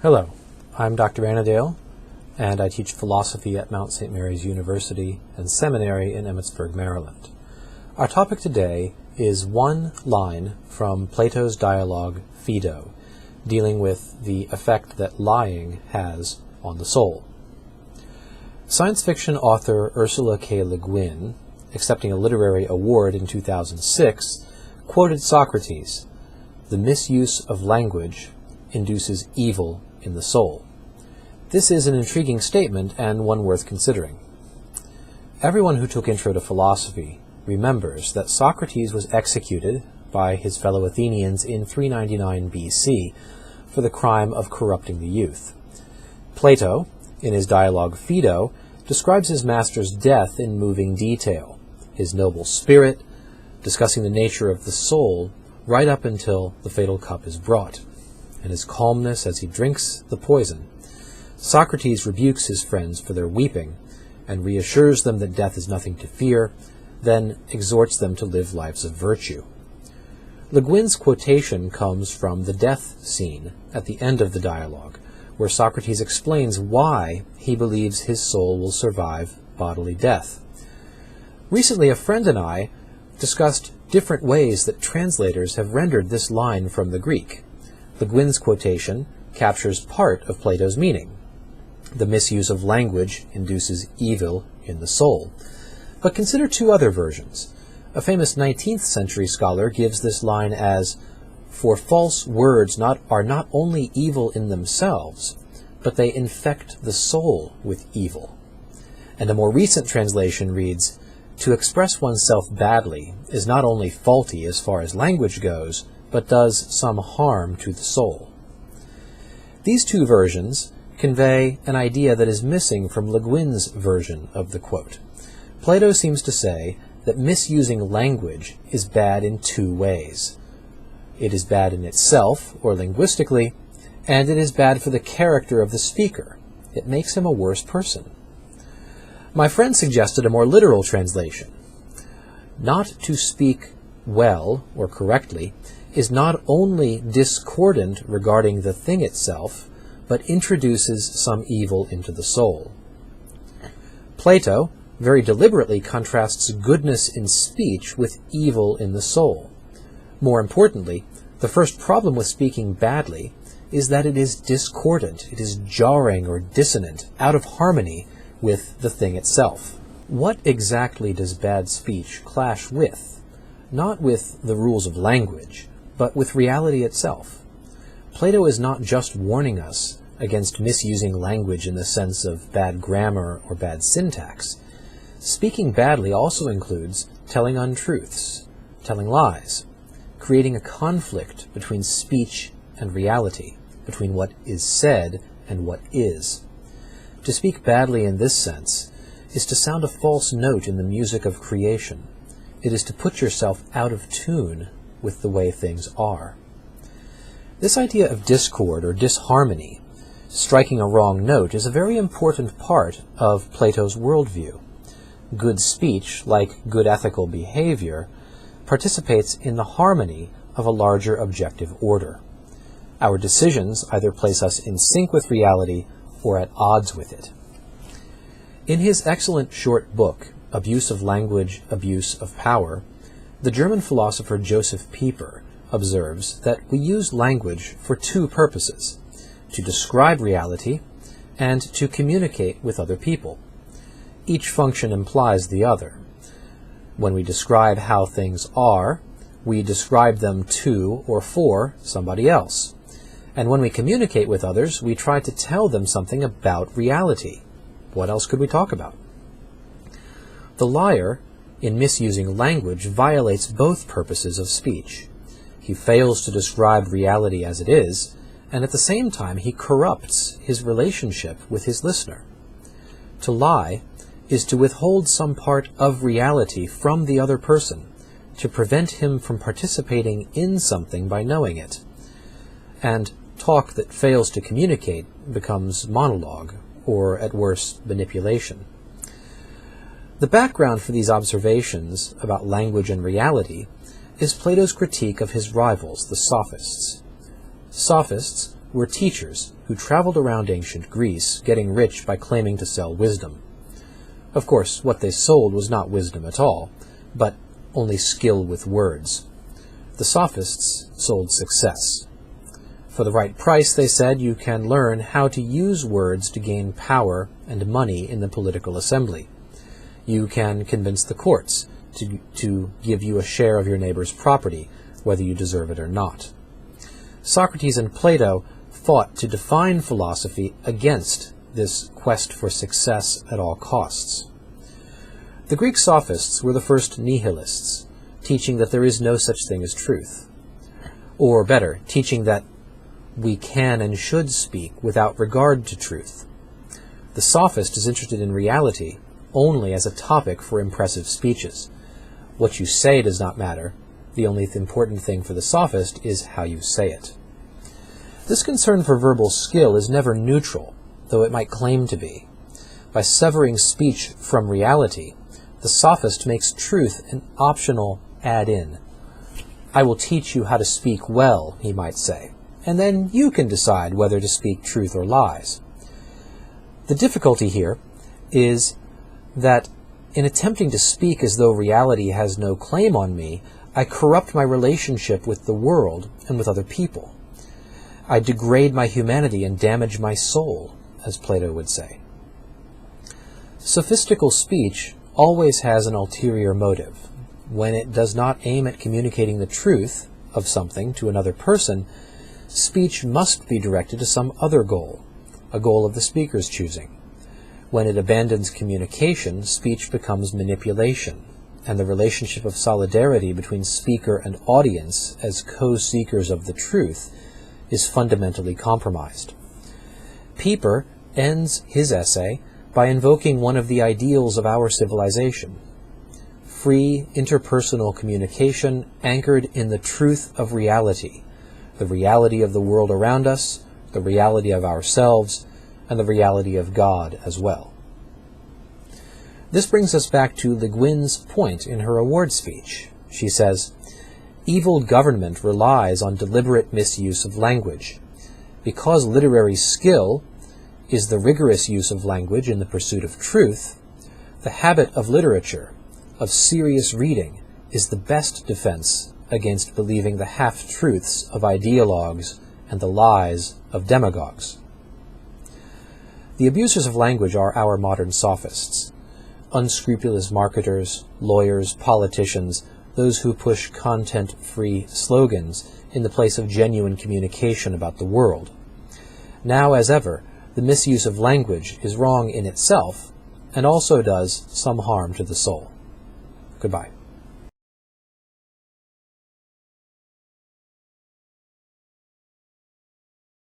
Hello, I'm Dr. Annandale, and I teach philosophy at Mount St. Mary's University and Seminary in Emmitsburg, Maryland. Our topic today is one line from Plato's dialogue Phaedo, dealing with the effect that lying has on the soul. Science fiction author Ursula K. Le Guin, accepting a literary award in 2006, quoted Socrates, "The misuse of language induces evil in the soul." This is an intriguing statement and one worth considering. Everyone who took Intro to Philosophy remembers that Socrates was executed by his fellow Athenians in 399 BC for the crime of corrupting the youth. Plato, in his dialogue Phaedo, describes his master's death in moving detail, his noble spirit, discussing the nature of the soul right up until the fatal cup is brought, and his calmness as he drinks the poison. Socrates rebukes his friends for their weeping and reassures them that death is nothing to fear, then exhorts them to live lives of virtue. Le Guin's quotation comes from the death scene at the end of the dialogue, where Socrates explains why he believes his soul will survive bodily death. Recently, a friend and I discussed different ways that translators have rendered this line from the Greek. Le Guin's quotation captures part of Plato's meaning. The misuse of language induces evil in the soul. But consider two other versions. A famous 19th century scholar gives this line as, "For false words are not only evil in themselves, but they infect the soul with evil." And a more recent translation reads, "To express oneself badly is not only faulty as far as language goes, but does some harm to the soul." These two versions convey an idea that is missing from Le Guin's version of the quote. Plato seems to say that misusing language is bad in two ways. It is bad in itself, or linguistically, and it is bad for the character of the speaker. It makes him a worse person. My friend suggested a more literal translation. Not to speak well or correctly is not only discordant regarding the thing itself, but introduces some evil into the soul. Plato very deliberately contrasts goodness in speech with evil in the soul. More importantly, the first problem with speaking badly is that it is discordant, it is jarring or dissonant, out of harmony with the thing itself. What exactly does bad speech clash with? Not with the rules of language, but with reality itself. Plato is not just warning us against misusing language in the sense of bad grammar or bad syntax. Speaking badly also includes telling untruths, telling lies, creating a conflict between speech and reality, between what is said and what is. To speak badly in this sense is to sound a false note in the music of creation. It is to put yourself out of tune with the way things are. This idea of discord or disharmony, striking a wrong note, is a very important part of Plato's worldview. Good speech, like good ethical behavior, participates in the harmony of a larger objective order. Our decisions either place us in sync with reality or at odds with it. In his excellent short book, Abuse of Language, Abuse of Power, the German philosopher Joseph Pieper observes that we use language for two purposes: to describe reality and to communicate with other people. Each function implies the other. When we describe how things are, we describe them to or for somebody else. And when we communicate with others, we try to tell them something about reality. What else could we talk about? The liar, in misusing language, violates both purposes of speech. He fails to describe reality as it is, and at the same time he corrupts his relationship with his listener. To lie is to withhold some part of reality from the other person, to prevent him from participating in something by knowing it. And talk that fails to communicate becomes monologue, or at worst, manipulation. The background for these observations about language and reality is Plato's critique of his rivals, the Sophists. Sophists were teachers who traveled around ancient Greece, getting rich by claiming to sell wisdom. Of course, what they sold was not wisdom at all, but only skill with words. The sophists sold success. For the right price, they said, you can learn how to use words to gain power and money in the political assembly. You can convince the courts to give you a share of your neighbor's property, whether you deserve it or not. Socrates and Plato fought to define philosophy against this quest for success at all costs. The Greek sophists were the first nihilists, teaching that there is no such thing as truth. Or better, teaching that we can and should speak without regard to truth. The sophist is interested in reality only as a topic for impressive speeches. What you say does not matter. The only important thing for the sophist is how you say it. This concern for verbal skill is never neutral, though it might claim to be. By severing speech from reality, the sophist makes truth an optional add-in. I will teach you how to speak well, he might say, and then you can decide whether to speak truth or lies. The difficulty here is that in attempting to speak as though reality has no claim on me, I corrupt my relationship with the world and with other people. I degrade my humanity and damage my soul, as Plato would say. Sophistical speech always has an ulterior motive. When it does not aim at communicating the truth of something to another person, speech must be directed to some other goal, a goal of the speaker's choosing. When it abandons communication, speech becomes manipulation, and the relationship of solidarity between speaker and audience as co-seekers of the truth is fundamentally compromised. Pieper ends his essay by invoking one of the ideals of our civilization: free interpersonal communication anchored in the truth of reality, the reality of the world around us, the reality of ourselves, and the reality of God as well. This brings us back to Le Guin's point in her award speech. She says, "Evil government relies on deliberate misuse of language. Because literary skill is the rigorous use of language in the pursuit of truth, the habit of literature, of serious reading, is the best defense against believing the half-truths of ideologues and the lies of demagogues." The abusers of language are our modern sophists, unscrupulous marketers, lawyers, politicians, those who push content-free slogans in the place of genuine communication about the world. Now, as ever, the misuse of language is wrong in itself and also does some harm to the soul. Goodbye.